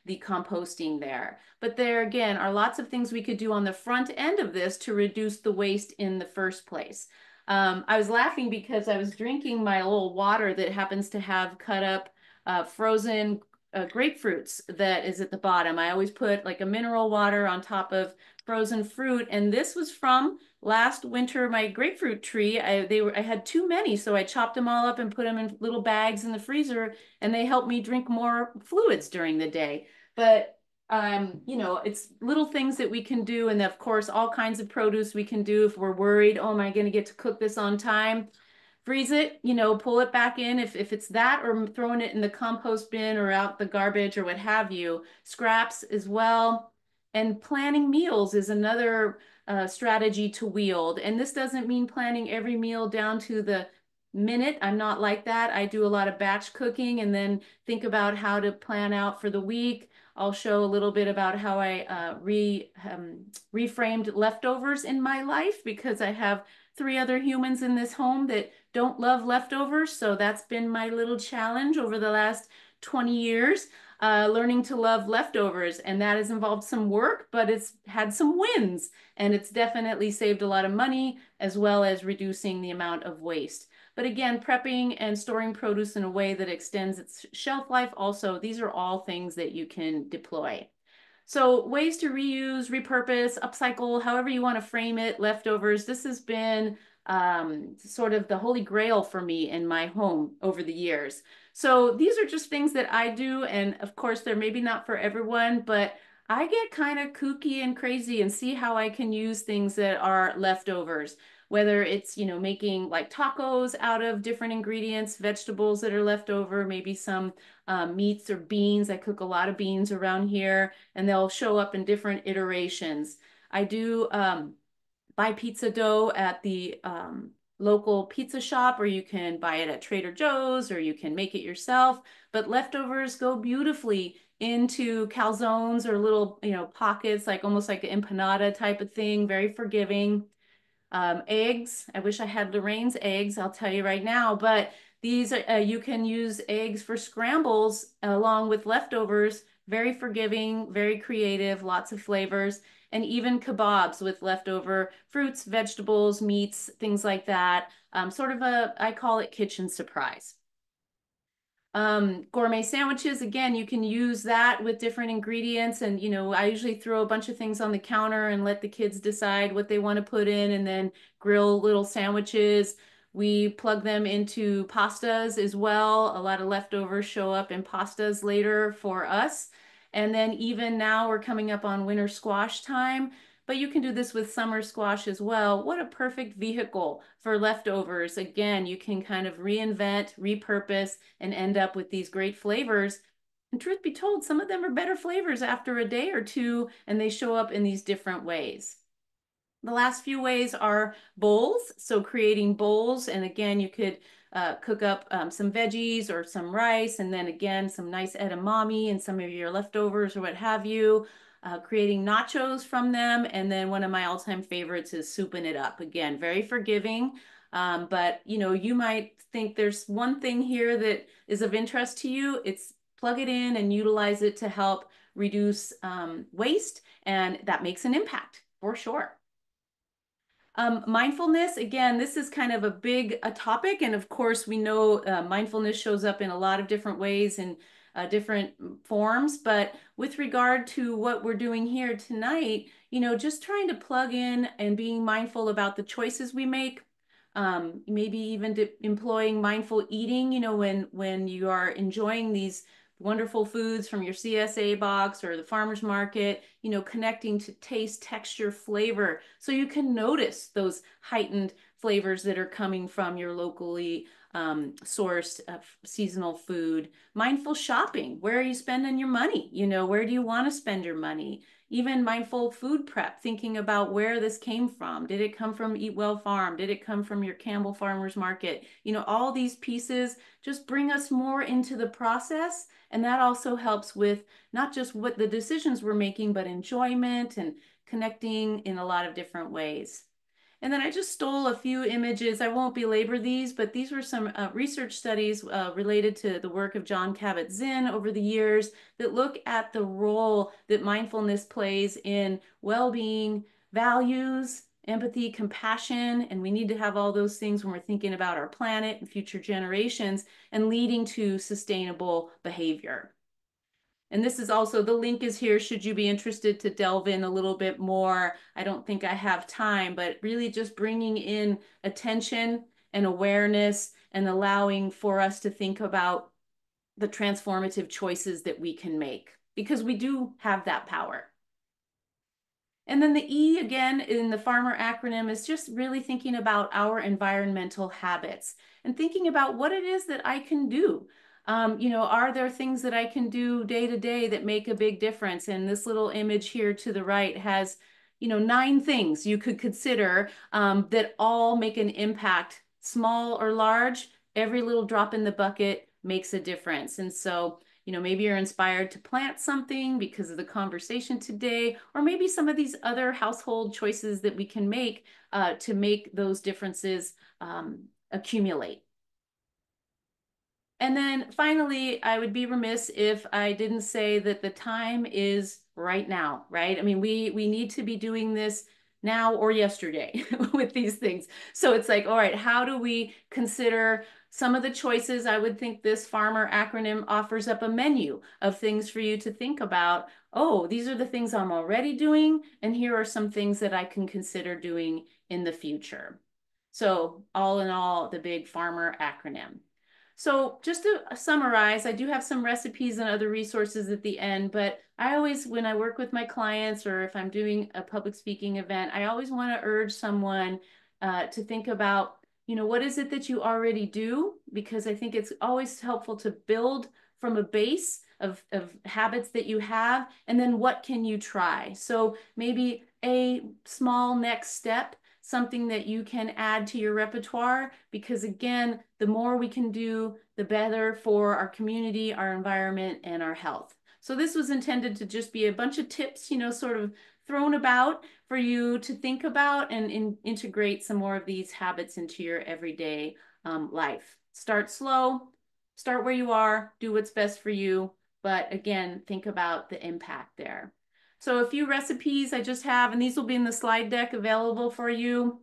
the composting there. But there again are lots of things we could do on the front end of this to reduce the waste in the first place. I was laughing because I was drinking my little water that happens to have cut up frozen grapefruits that is at the bottom. I always put like a mineral water on top of frozen fruit, and this was from last winter. My grapefruit tree, I had too many, so I chopped them all up and put them in little bags in the freezer, and they helped me drink more fluids during the day. But you know, it's little things that we can do, and of course, all kinds of produce we can do if we're worried, oh, am I going to get to cook this on time? Freeze it, you know, pull it back in if it's that, or throwing it in the compost bin or out the garbage or what have you. Scraps as well. And planning meals is another strategy to wield. And this doesn't mean planning every meal down to the minute. I'm not like that. I do a lot of batch cooking and then think about how to plan out for the week. I'll show a little bit about how I reframed leftovers in my life, because I have 3 other humans in this home that don't love leftovers. So that's been my little challenge over the last 20 years, learning to love leftovers. And that has involved some work, but it's had some wins. And it's definitely saved a lot of money, as well as reducing the amount of waste. But again, prepping and storing produce in a way that extends its shelf life also, these are all things that you can deploy. So ways to reuse, repurpose, upcycle, however you want to frame it, leftovers. This has been sort of the holy grail for me in my home over the years. So these are just things that I do. And of course, they're maybe not for everyone, but I get kind of kooky and crazy and see how I can use things that are leftovers. Whether it's, you know, making like tacos out of different ingredients, vegetables that are left over, maybe some meats or beans. I cook a lot of beans around here, and they'll show up in different iterations. I do buy pizza dough at the local pizza shop, or you can buy it at Trader Joe's, or you can make it yourself. But leftovers go beautifully into calzones or little, you know, pockets, like almost like an empanada type of thing, very forgiving. Eggs, I wish I had Lorraine's eggs, I'll tell you right now, but these are, you can use eggs for scrambles along with leftovers, very forgiving, very creative, lots of flavors, and even kebabs with leftover fruits, vegetables, meats, things like that. Sort of I call it kitchen surprise. Gourmet sandwiches, again, you can use that with different ingredients. And, you know, I usually throw a bunch of things on the counter and let the kids decide what they want to put in, and then grill little sandwiches. We plug them into pastas as well. A lot of leftovers show up in pastas later for us. And then even now we're coming up on winter squash time. But you can do this with summer squash as well. What a perfect vehicle for leftovers. Again, you can kind of reinvent, repurpose, and end up with these great flavors. And truth be told, some of them are better flavors after a day or two, and they show up in these different ways. The last few ways are bowls. So creating bowls, and again, you could cook up some veggies or some rice, and then again, some nice edamame and some of your leftovers or what have you. Creating nachos from them. And then one of my all-time favorites is souping it up. Again, very forgiving. But you know, you might think there's one thing here that is of interest to you. It's plug it in and utilize it to help reduce waste. And that makes an impact for sure. Mindfulness, again, this is kind of a big topic. And of course, we know mindfulness shows up in a lot of different ways and different forms. But with regard to what we're doing here tonight, you know, just trying to plug in and being mindful about the choices we make. Maybe even employing mindful eating, you know, when you are enjoying these wonderful foods from your CSA box or the farmer's market, you know, connecting to taste, texture, flavor, so you can notice those heightened flavors that are coming from your locally sourced seasonal food. Mindful shopping. Where are you spending your money? You know, where do you want to spend your money? Even mindful food prep, thinking about where this came from. Did it come from Eatwell Farm? Did it come from your Campbell Farmers Market? You know, all these pieces just bring us more into the process. And that also helps with not just what the decisions we're making, but enjoyment and connecting in a lot of different ways. And then I just stole a few images. I won't belabor these, but these were some research studies related to the work of Jon Kabat-Zinn over the years that look at the role that mindfulness plays in well-being, values, empathy, compassion, and we need to have all those things when we're thinking about our planet and future generations and leading to sustainable behavior. And this is also, the link is here should you be interested to delve in a little bit more. I don't think I have time, but really just bringing in attention and awareness and allowing for us to think about the transformative choices that we can make, because we do have that power. And then the E again in the farmer acronym is just really thinking about our environmental habits and thinking about what it is that I can do. You know, are there things that I can do day to day that make a big difference? And this little image here to the right has, you know, 9 things you could consider that all make an impact, small or large. Every little drop in the bucket makes a difference. And so, you know, maybe you're inspired to plant something because of the conversation today, or maybe some of these other household choices that we can make to make those differences accumulate. And then finally, I would be remiss if I didn't say that the time is right now, right? I mean, we need to be doing this now or yesterday with these things. So it's like, all right, how do we consider some of the choices? I would think this farmer acronym offers up a menu of things for you to think about. Oh, these are the things I'm already doing, and here are some things that I can consider doing in the future. So all in all, the big farmer acronym. So just to summarize, I do have some recipes and other resources at the end, but I always, when I work with my clients or if I'm doing a public speaking event, I always want to urge someone to think about, you know, what is it that you already do? Because I think it's always helpful to build from a base of habits that you have, and then what can you try? So maybe a small next step, something that you can add to your repertoire, because again, the more we can do, the better for our community, our environment, and our health. So this was intended to just be a bunch of tips, you know, sort of thrown about for you to think about and integrate some more of these habits into your everyday life. Start slow, start where you are, do what's best for you, but again, think about the impact there. So a few recipes I just have, and these will be in the slide deck available for you.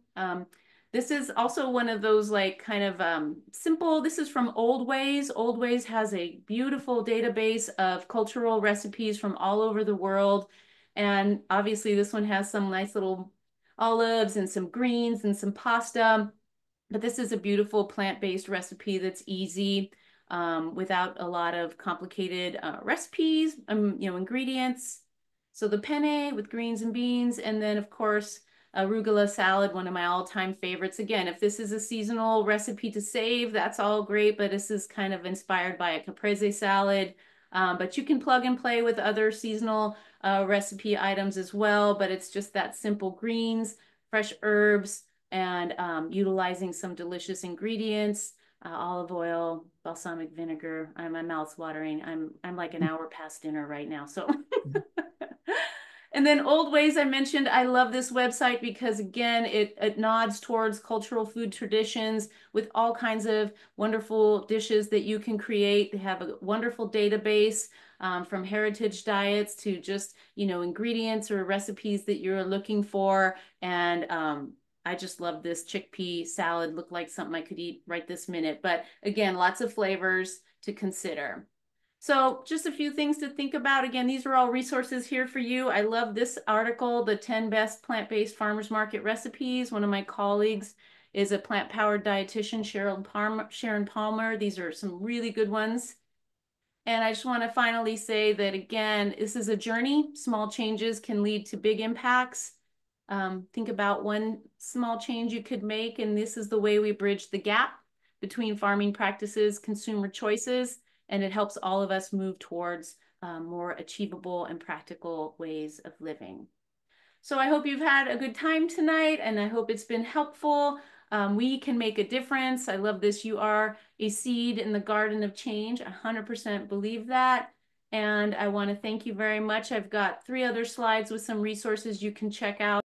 This is also one of those like kind of simple, this is from Old Ways. Old Ways has a beautiful database of cultural recipes from all over the world. And obviously this one has some nice little olives and some greens and some pasta. But this is a beautiful plant-based recipe that's easy without a lot of complicated recipes, you know, ingredients. So the penne with greens and beans, and then of course, arugula salad, one of my all-time favorites. Again, if this is a seasonal recipe to save, that's all great, but this is kind of inspired by a caprese salad. But you can plug and play with other seasonal recipe items as well, but it's just that simple greens, fresh herbs, and utilizing some delicious ingredients, olive oil, balsamic vinegar. My mouth's watering. I'm like an hour past dinner right now, so. And then Old Ways, I mentioned, I love this website because again, it nods towards cultural food traditions with all kinds of wonderful dishes that you can create. They have a wonderful database from heritage diets to just, you know, ingredients or recipes that you're looking for. And I just love this chickpea salad. Looked like something I could eat right this minute. But again, lots of flavors to consider. So just a few things to think about. Again, these are all resources here for you. I love this article, the 10 best plant-based farmers market recipes. One of my colleagues is a plant-powered dietitian, Sharon Palmer. These are some really good ones. And I just want to finally say that, again, this is a journey. Small changes can lead to big impacts. Think about one small change you could make, and this is the way we bridge the gap between farming practices, consumer choices, and it helps all of us move towards more achievable and practical ways of living. So I hope you've had a good time tonight, and I hope it's been helpful. We can make a difference. I love this. You are a seed in the garden of change. 100% believe that. And I want to thank you very much. I've got 3 other slides with some resources you can check out.